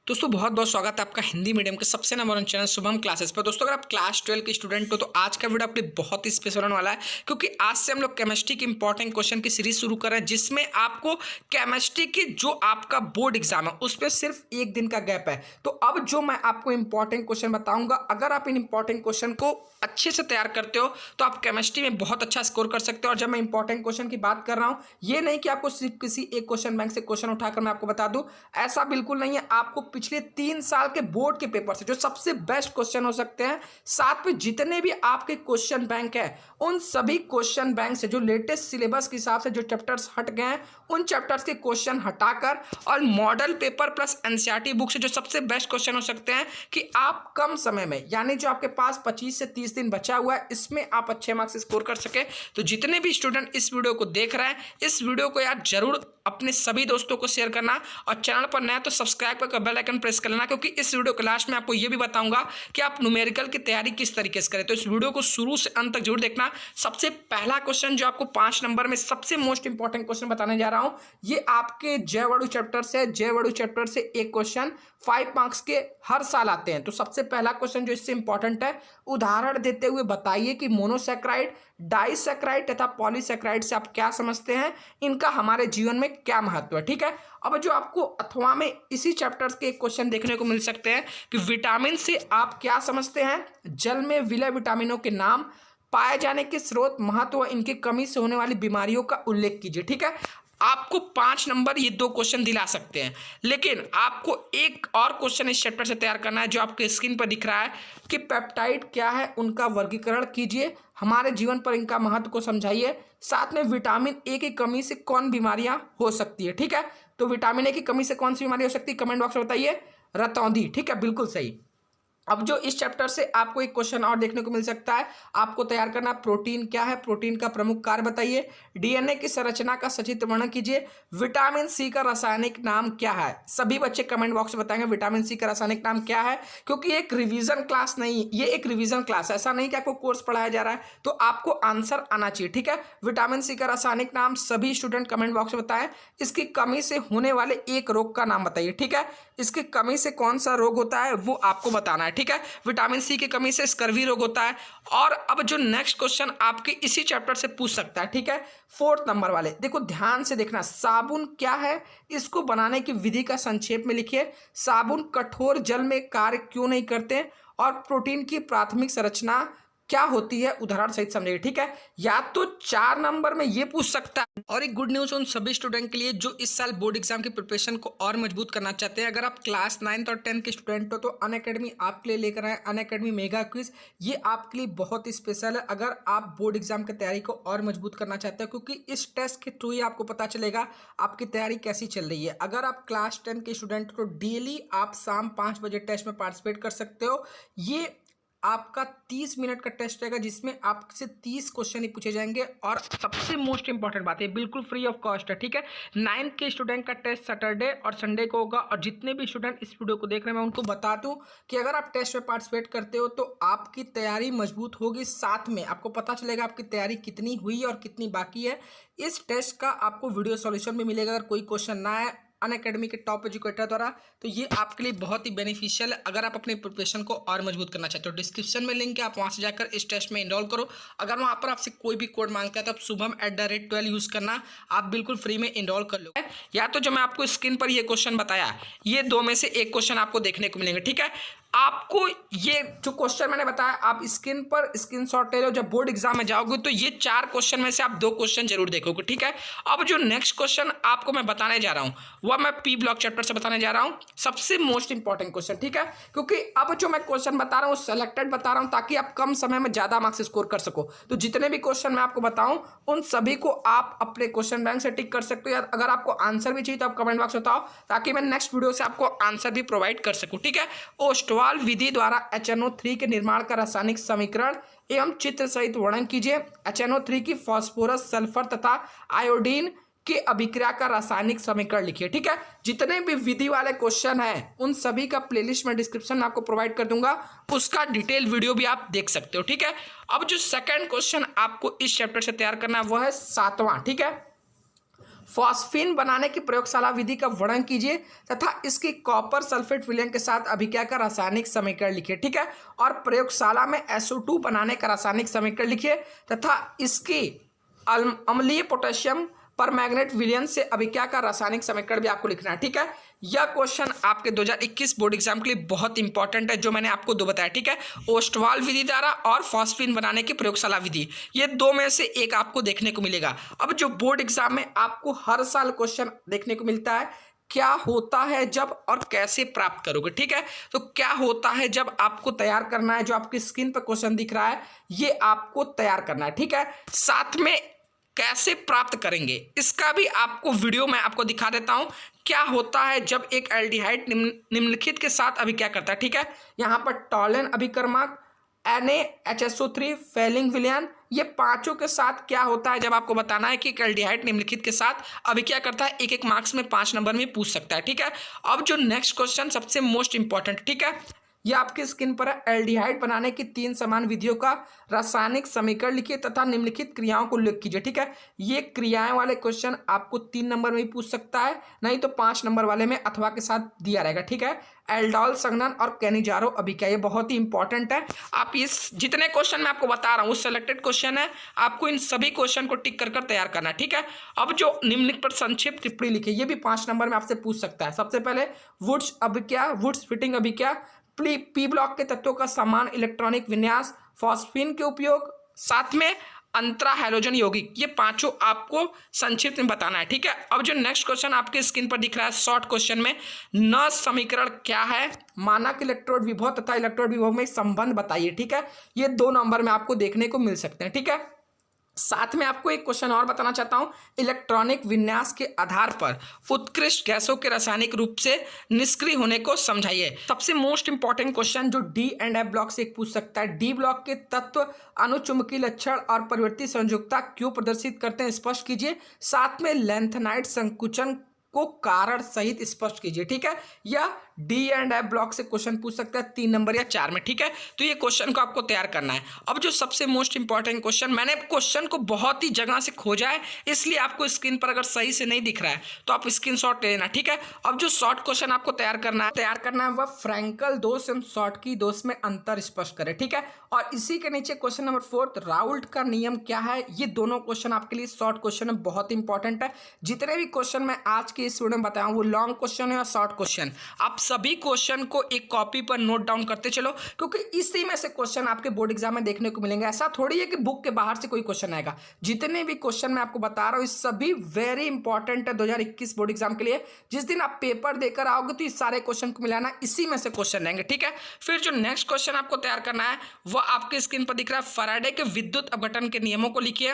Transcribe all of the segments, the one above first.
दोस्तों बहुत बहुत स्वागत है आपका हिंदी मीडियम के सबसे number one channel Shubham classes पर। दोस्तों अगर आप क्लास 12 के स्टूडेंट हो तो आज का वीडियो आपके लिए बहुत ही स्पेशल होने वाला है, क्योंकि आज से हम लोग केमिस्ट्री के इंपॉर्टेंट क्वेश्चन की सीरीज शुरू कर रहे हैं, जिसमें आपको केमिस्ट्री की जो आपका बोर्ड एग्जाम है उस पर सिर्फ एक दिन का गैप है। तो अब जो मैं आपको इंपॉर्टेंट क्वेश्चन बताऊंगा, अगर आप इन इंपॉर्टेंट क्वेश्चन को अच्छे से तैयार करते हो तो आप केमिस्ट्री में बहुत अच्छा स्कोर कर सकते हो। और जब मैं इंपॉर्टेंट क्वेश्चन की बात कर रहा हूं, ये नहीं कि आपको सिर्फ किसी एक क्वेश्चन बैंक से क्वेश्चन उठाकर मैं आपको बता दूं, ऐसा बिल्कुल नहीं है। आपको पिछले 3 साल के बोर्ड के पेपर से जो सबसे बेस्ट क्वेश्चन हो सकते हैं, साथ में जितने भी आपके क्वेश्चन बैंक है, उन सभी क्वेश्चन बैंक से जो लेटेस्ट सिलेबस के हिसाब से जो चैप्टर्स हट गए हैं, उन चैप्टर्स के क्वेश्चन हटाकर और model paper plus NCERT book से जो सबसे बेस्ट क्वेश्चन हो सकते हैं कि आप कम समय में, यानी जो आपके पास 25 से 30 दिन बचा हुआ है, इसमें आप अच्छे मार्क्स स्कोर कर सके। तो जितने भी स्टूडेंट इस वीडियो को देख रहे हैं, इस वीडियो को यार जरूर अपने सभी दोस्तों को शेयर करना, और चैनल पर नया तो सब्सक्राइब करके बेल आइकन प्रेस कर लेना, क्योंकि इस वीडियो के लास्ट में आपको यह भी बताऊंगा कि आप न्यूमेरिकल की तैयारी किस तरीके से करें। तो इस वीडियो को शुरू से अंत तक जरूर देखना। सबसे पहला क्वेश्चन जो आपको 5 नंबर में सबसे मोस्ट इंपॉर्टेंट क्वेश्चन बताने जा रहा हूं, ये आपके जयवड़ू चैप्टर से, जयवड़ू चैप्टर से एक क्वेश्चन 5 मार्क्स के हर साल आते हैं। तो सबसे पहला क्वेश्चन जो इससे इंपॉर्टेंट है, उदाहरण देते हुए बताइए कि मोनोसैकेराइड, डाइसैकेराइड तथा पॉलीसैकेराइड से आप क्या समझते हैं, इनका हमारे जीवन में क्या महत्व है। ठीक है, अब जो आपको अथवा में इसी चैप्टर्स के एक क्वेश्चन देखने को मिल सकते हैं कि विटामिन से आप क्या समझते हैं, जल में विलय विटामिनों के नाम, पाए जाने के स्रोत, महत्व, इनकी कमी से होने वाली बीमारियों का उल्लेख कीजिए। ठीक है, आपको 5 नंबर ये 2 क्वेश्चन दिला सकते हैं, लेकिन आपको एक और क्वेश्चन इस चैप्टर से तैयार करना है जो आपके स्क्रीन पर दिख रहा है कि पेप्टाइड क्या है, उनका वर्गीकरण कीजिए, हमारे जीवन पर इनका महत्व को समझाइए, साथ में विटामिन ए की कमी से कौन बीमारियां हो सकती है। ठीक है, तो विटामिन ए की कमी से कौन सी बीमारी हो सकती है, कमेंट बॉक्स में बताइए। रतौंधी। ठीक है, बिल्कुल सही। अब जो इस चैप्टर से आपको एक क्वेश्चन और देखने को मिल सकता है, आपको तैयार करना, प्रोटीन क्या है, प्रोटीन का प्रमुख कार्य बताइए, डीएनए की संरचना का सचित्र वर्णन कीजिए, विटामिन सी का रासायनिक नाम क्या है। सभी बच्चे कमेंट बॉक्स में बताएंगे विटामिन सी का रासायनिक नाम क्या है, क्योंकि एक रिवीजन क्लास नहीं, ये एक रिवीजन क्लास है, ऐसा नहीं कि आपको कोर्स पढ़ाया जा रहा है, तो आपको आंसर आना चाहिए। ठीक है, विटामिन सी का रासायनिक नाम सभी स्टूडेंट कमेंट बॉक्स में बताएं। इसकी कमी से होने वाले एक रोग का नाम बताइए। ठीक है, इसकी कमी से कौन सा रोग होता है वो आपको बताना है। ठीक है, विटामिन सी की कमी से स्कर्वी रोग होता है। और अब जो नेक्स्ट क्वेश्चन आपके इसी चैप्टर से पूछ सकता है, ठीक है, 4th नंबर वाले, देखो ध्यान से देखना, साबुन क्या है, इसको बनाने की विधि का संक्षेप में लिखिए, साबुन कठोर जल में कार्य क्यों नहीं करते, और प्रोटीन की प्राथमिक संरचना क्या होती है, उदाहरण सहित समझिए। ठीक है, या तो 4 नंबर में ये पूछ सकता है। और एक गुड न्यूज़ उन सभी स्टूडेंट के लिए जो इस साल बोर्ड एग्जाम की प्रिपरेशन को और मजबूत करना चाहते हैं। अगर आप क्लास 9th और 10th के स्टूडेंट हो तो अनअकैडमी आपके लिए लेकर आए अनअकैडमी मेगा क्विज, ये आपके लिए बहुत ही स्पेशल है। अगर आप बोर्ड एग्जाम की तैयारी को और मजबूत करना चाहते हैं, क्योंकि इस टेस्ट के थ्रू ही आपको पता चलेगा आपकी तैयारी कैसी चल रही है। अगर आप क्लास 10 के स्टूडेंट हो तो डेली आप शाम 5 बजे टेस्ट में पार्टिसिपेट कर सकते हो। ये आपका 30 मिनट का टेस्ट रहेगा, जिसमें आपसे 30 क्वेश्चन ही पूछे जाएंगे, और सबसे मोस्ट इंपॉर्टेंट बात है, बिल्कुल फ्री ऑफ कॉस्ट है। ठीक है, 9th के स्टूडेंट का टेस्ट सैटरडे और संडे को होगा। और जितने भी स्टूडेंट इस वीडियो को देख रहे हैं, मैं उनको बता दूं कि अगर आप टेस्ट में पार्टिसिपेट करते हो तो आपकी तैयारी मजबूत होगी, साथ में आपको पता चलेगा आपकी तैयारी कितनी हुई और कितनी बाकी है। इस टेस्ट का आपको वीडियो सॉल्यूशन भी मिलेगा अगर कोई क्वेश्चन ना आए अनअकैडमी के टॉप एजुकेटर द्वारा, तो ये आपके लिए बहुत ही बेनिफिशियल है अगर आप अपनी प्रिपरेशन को और मजबूत करना चाहते हो। डिस्क्रिप्शन में लिंक है, आप वहां से जाकर इस टेस्ट में इनरोल करो। अगर वहां पर आपसे कोई भी कोड मांगता है तो आप शुभम@12 यूज़ करना, आप बिल्कुल फ्री में इनरोल कर लो। या तो जो मैं आपको स्क्रीन पर ये क्वेश्चन बताया, ये 2 में से एक क्वेश्चन आपको देखने को मिलेंगे। ठीक है, आपको ये जो क्वेश्चन मैंने बताया, आप स्क्रीन पर स्क्रीनशॉट ले लो, जब बोर्ड एग्जाम में जाओगे तो ये 4 क्वेश्चन में से आप 2 क्वेश्चन जरूर देखोगे। ठीक है, अब जो नेक्स्ट क्वेश्चन आपको मैं बताने जा रहा हूं, वह मैं पी ब्लॉक चैप्टर से बताने जा रहा हूं, सबसे मोस्ट इंपॉर्टेंट क्वेश्चन। ठीक है, क्योंकि अब जो मैं क्वेश्चन बता रहा हूं सेलेक्टेड बता रहा हूं, ताकि आप कम समय में ज्यादा मार्क्स स्कोर कर सको। तो जितने भी क्वेश्चन मैं आपको बताऊं, उन सभी को आप अपने क्वेश्चन बैंक से टिक कर सकते हो। अगर आपको आंसर भी चाहिए तो आप कमेंट बॉक्स में बताओ, ताकि मैं नेक्स्ट वीडियो से आपको आंसर भी प्रोवाइड कर सकूं। ठीक है, ओस्टवाल विधि द्वारा HNO3 के निर्माण का रासायनिक समीकरण एवं चित्र सहित वर्णन कीजिए। HNO3 की फास्फोरस, सल्फर तथा आयोडीन के अभिक्रिया का रासायनिक समीकरण लिखिए। ठीक है, जितने भी विधि वाले क्वेश्चन हैं उन सभी का प्लेलिस्ट में डिस्क्रिप्शन में आपको प्रोवाइड कर दूंगा, उसका डिटेल वीडियो भी आप देख सकते हो। ठीक है, अब जो सेकंड क्वेश्चन आपको इस चैप्टर से तैयार करना है वो है 7वां। ठीक है, फॉस्फीन बनाने की प्रयोगशाला विधि का वर्णन कीजिए तथा इसकी कॉपर सल्फेट विलयन के साथ अभिक्रिया का रासायनिक समीकरण लिखिए। ठीक है, और प्रयोगशाला में SO2 बनाने का रासायनिक समीकरण लिखिए तथा इसकी अम्लीय पोटेशियम पर मैग्नेट विलयन से अभिक्रिया का रासायनिक समीकरण भी आपको लिखना है। ठीक है, यह क्वेश्चन आपके 2021 बोर्ड एग्जाम के लिए बहुत इंपॉर्टेंट है, जो मैंने आपको दो बताया। ठीक है, ओस्टवाल विधि द्वारा और फॉस्फीन बनाने की प्रयोगशाला विधि, ये दो में से एक आपको देखने को मिलेगा। अब जो बोर्ड एग्जाम में आपको हर साल क्वेश्चन देखने को मिलता है, क्या होता है जब और कैसे प्राप्त करोगे। ठीक है, तो क्या होता है जब आपको तैयार करना है, जो आपकी स्क्रीन पर क्वेश्चन दिख रहा है ये आपको तैयार करना है। ठीक है, साथ में कैसे प्राप्त करेंगे इसका भी आपको वीडियो में आपको दिखा देता हूं। क्या होता है जब एक एल्डिहाइड निम्नलिखित के साथ अभिक्रिया करता है। ठीक है, यहां पर टॉलन अभिकर्मक, NaHSO3, फेलिंग विलयन, ये पांचों के साथ क्या होता है जब आपको बताना है कि एल्डिहाइड निम्नलिखित के साथ अभिक्रिया करता है। एक एक मार्क्स में 5 नंबर में पूछ सकता है। ठीक है, अब जो नेक्स्ट क्वेश्चन सबसे मोस्ट इंपॉर्टेंट, ठीक है, यह आपकी स्क्रीन पर है। एल्डिहाइड बनाने की 3 समान विधियों का रासायनिक समीकरण लिखिए तथा निम्नलिखित क्रियाओं को उल्लेख कीजिए। ठीक है, ये क्रियाएं वाले क्वेश्चन आपको 3 नंबर में भी पूछ सकता है, नहीं तो 5 नंबर वाले में अथवा के साथ दिया रहेगा। ठीक है, एल्डोल संघनन और कैनिजारो अभिक्रिया, ये बहुत ही इंपॉर्टेंट है। आप इस जितने क्वेश्चन मैं आपको बता रहा हूँ सिलेक्टेड क्वेश्चन है, आपको इन सभी क्वेश्चन को टिक कर तैयार करना है। ठीक है, अब जो निम्नलिखित पर संक्षिप्त टिप्पणी लिखी, ये भी 5 नंबर में आपसे पूछ सकता है। सबसे पहले वुड्स अभिक्रिया, वुड्स फिटिंग अभिक्रिया, पी ब्लॉक के तत्वों का समान इलेक्ट्रॉनिक विन्यास, फॉस्फीन के उपयोग, साथ में अंतरा हैलोजन यौगिक, ये पांचों आपको संक्षिप्त में बताना है। ठीक है, अब जो नेक्स्ट क्वेश्चन आपके स्क्रीन पर दिख रहा है शॉर्ट क्वेश्चन में, न समीकरण क्या है, मानक इलेक्ट्रोड विभव तथा इलेक्ट्रोड विभव में संबंध बताइए। ठीक है, ये 2 नंबर में आपको देखने को मिल सकते हैं। ठीक है, साथ में आपको एक क्वेश्चन और बताना चाहता हूं, इलेक्ट्रॉनिक विन्यास के आधार पर उत्कृष्ट गैसों के रासायनिक रूप से निष्क्रिय होने को समझाइए। सबसे मोस्ट इंपॉर्टेंट क्वेश्चन जो डी एंड एफ ब्लॉक से एक पूछ सकता है, डी ब्लॉक के तत्व अनुचुंबकीय लक्षण और परिवर्ती संयोजकता क्यों प्रदर्शित करते हैं, स्पष्ट कीजिए। साथ में लैंथेनाइड संकुचन को कारण सहित स्पष्ट कीजिए। ठीक है, या डी एंड एफ ब्लॉक से क्वेश्चन पूछ सकता है 3 नंबर या 4 में। ठीक है, तो ये क्वेश्चन को आपको तैयार करना है। अब जो सबसे मोस्ट इंपॉर्टेंट क्वेश्चन, मैंने क्वेश्चन को बहुत ही जगह से खोजा है, इसलिए आपको स्क्रीन पर अगर सही से नहीं दिख रहा है तो आप स्क्रीनशॉट ले लेना। ठीक है, अब जो शॉर्ट क्वेश्चन आपको तैयार करना है वह फ्रैंकल दोष एवं शॉर्ट की दोष में अंतर स्पष्ट करे। ठीक है, और इसी के नीचे क्वेश्चन नंबर 4, राउल्ट का नियम क्या है। ये दोनों क्वेश्चन आपके लिए शॉर्ट क्वेश्चन है, बहुत इंपॉर्टेंट है। जितने भी क्वेश्चन मैं आज के इस वीडियो में बताया हूं वो लॉन्ग क्वेश्चन है या शॉर्ट क्वेश्चन, आप सभी क्वेश्चन को एक कॉपी पर नोट डाउन करते चलो, क्योंकि इसी में से क्वेश्चन आपके बोर्ड एग्जाम में देखने को मिलेंगे। ऐसा थोड़ी है कि बुक के बाहर से कोई क्वेश्चन आएगा। जितने भी क्वेश्चन मैं आपको बता रहा हूं सभी वेरी इंपॉर्टेंट है 2021 बोर्ड एग्जाम के लिए। जिस दिन आप पेपर देकर आओगे तो इस सारे क्वेश्चन को मिलाना, इसी में से क्वेश्चन रहेंगे। ठीक है, फिर जो नेक्स्ट क्वेश्चन आपको तैयार करना है वह आपके स्क्रीन पर दिख रहा है, फैराडे के विद्युत अपघटन के नियमों को लिखिए।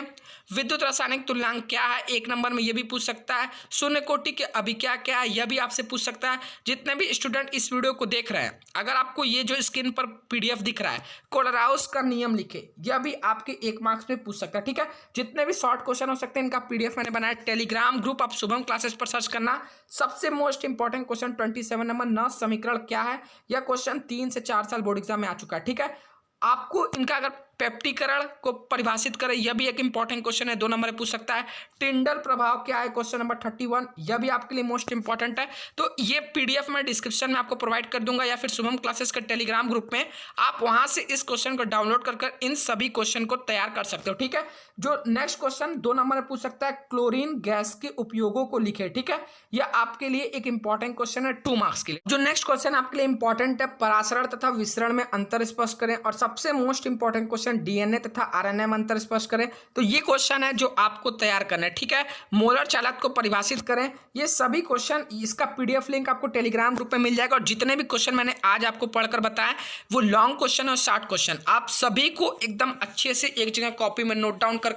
विद्युत रासायनिक तुल्यांक क्या है, 1 नंबर में यह भी पूछ सकता है। शून्य कोटि के अभिक्रिया क्या है, यह भी आपसे पूछ सकता है। जितने भी स्टूडेंट इस वीडियो को देख रहे हैं, अगर आपको ये जो स्क्रीन पर पीडीएफ दिख रहा है कोलराउस का नियम लिखे, यह भी आपके 1 मार्क्स में पूछ सकता है। ठीक है, जितने भी शॉर्ट क्वेश्चन हो सकते हैं इनका पीडीएफ मैंने बनाया। टेलीग्राम ग्रुप आप शुभम क्लासेस पर सर्च करना। सबसे मोस्ट इंपॉर्टेंट क्वेश्चन 27 नंबर, न समीकरण क्या है। यह क्वेश्चन 3 से 4 साल बोर्ड एग्जाम में आ चुका है। ठीक है, आपको इनका अगर पेप्टीकरण को परिभाषित करें, यह भी एक इंपॉर्टेंट क्वेश्चन है, 2 नंबर में पूछ सकता है। टिंडल प्रभाव क्या है, क्वेश्चन नंबर 31, यह भी आपके लिए मोस्ट इंपॉर्टेंट है। तो ये पीडीएफ मैं डिस्क्रिप्शन में आपको प्रोवाइड कर दूंगा, या फिर शुभम क्लासेस के टेलीग्राम ग्रुप में आप वहां से इस क्वेश्चन को डाउनलोड कर इन सभी क्वेश्चन को तैयार कर सकते हो। ठीक है, जो नेक्स्ट क्वेश्चन 2 नंबर में पूछ सकता है, क्लोरीन गैस के उपयोगों को लिखे। ठीक है, यह आपके लिए एक इंपॉर्टेंट क्वेश्चन है 2 मार्क्स के लिए। जो नेक्स्ट क्वेश्चन आपके लिए इंपॉर्टेंट है, परासरण तथा विसरण में अंतर स्पष्ट करें। और सबसे मोस्ट इंपॉर्टेंट क्वेश्चन, डीएनए तथा आरएनए में अंतर स्पष्ट करें। तो ये क्वेश्चन है जो आपको तैयार करना है। ठीक है, मोलर चालक को परिभाषित करें। ये सभी क्वेश्चन, इसका पीडीएफ लिंक आपको टेलीग्राम ग्रुप में मिल जाएगा। और जितने भी क्वेश्चन मैंने आज आपको पढ़कर बताया वो लॉन्ग क्वेश्चन और शॉर्ट क्वेश्चन, आप सभी को एकदम अच्छे से एक जगह कॉपी में नोट डाउन कर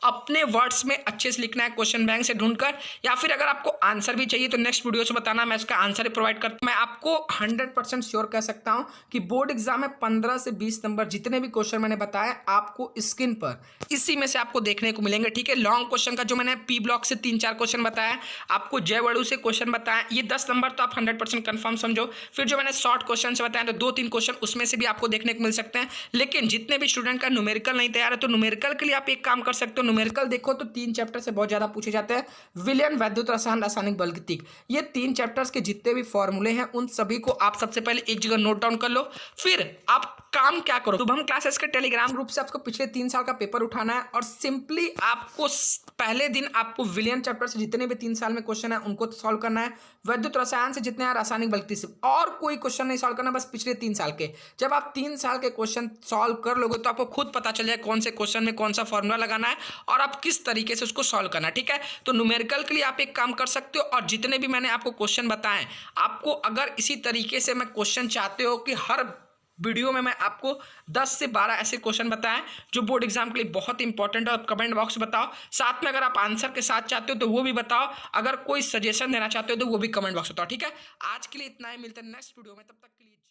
अपने वर्ड्स में अच्छे से लिखना है, क्वेश्चन बैंक से ढूंढकर। या फिर अगर आपको आंसर भी चाहिए तो नेक्स्ट वीडियो से बताना, मैं इसका आंसर प्रोवाइड करता हूं। मैं आपको 100% श्योर कह सकता हूं कि बोर्ड एग्जाम में 15 से 20 नंबर जितने भी क्वेश्चन मैंने बताया बताएं आपको स्क्रीन पर इसी में से आपको देखने को मिलेंगे। ठीक है, लॉन्ग क्वेश्चन का जो मैंने पी ब्लॉक से 3-4 क्वेश्चन बताया, आपको जयवाड़ू से क्वेश्चन बताया, ये 10 नंबर तो आप 100% कंफर्म समझो। फिर जो मैंने शॉर्ट क्वेश्चन से बताया तो 2-3 क्वेश्चन उसमें से भी आपको देखने को मिल सकते हैं। लेकिन जितने भी स्टूडेंट का न्यूमेरिकल नहीं तैयार है तो न्यूमेरिकल के लिए आप एक काम कर सकते हो। न्यूमेरिकल देखो तो 3 चैप्टर से बहुत ज्यादा पूछे जाते हैं। विलयन, वैद्युत रसायन, रासायनिक बलगतिक, ये 3 चैप्टर्स के जितने भी फॉर्मूले हैं उन सभी को आप सबसे पहले एक जगह नोट डाउन कर लो। फिर आप काम क्या करो, शुभम क्लासेस के टेलीग्राम ग्रुप से आपको पिछले 3 साल का पेपर उठाना है और सिंपली आपको पहले दिन आपको विलियन चैप्टर से जितने भी 3 साल में क्वेश्चन है उनको सॉल्व करना है। वैद्युत रसायन से जितने हैं, रासायनिक बलगतिक से, और कोई क्वेश्चन नहीं सॉल्व करना, बस पिछले 3 साल के। जब आप 3 साल के क्वेश्चन सॉल्व कर लोगे तो आपको खुद पता चल जाए कौन से क्वेश्चन में कौन सा फॉर्मूला लगाना है और आप किस तरीके से उसको सॉल्व करना है। ठीक है, तो न्यूमेरिकल के लिए आप एक काम कर सकते हो और जितने भी मैंने आपको क्वेश्चन बताएं, आपको अगर इसी तरीके से मैं क्वेश्चन चाहते हो कि हर वीडियो में मैं आपको 10 से 12 ऐसे क्वेश्चन बताएं जो बोर्ड एग्जाम के लिए बहुत इंपॉर्टेंट है, कमेंट बॉक्स बताओ। साथ में अगर आप आंसर के साथ चाहते हो तो वो भी बताओ, अगर कोई सजेशन देना चाहते हो तो वो भी कमेंट बॉक्स बताओ। ठीक है, आज के लिए इतना ही, मिलते हैं नेक्स्ट वीडियो में, तब तक के लिए।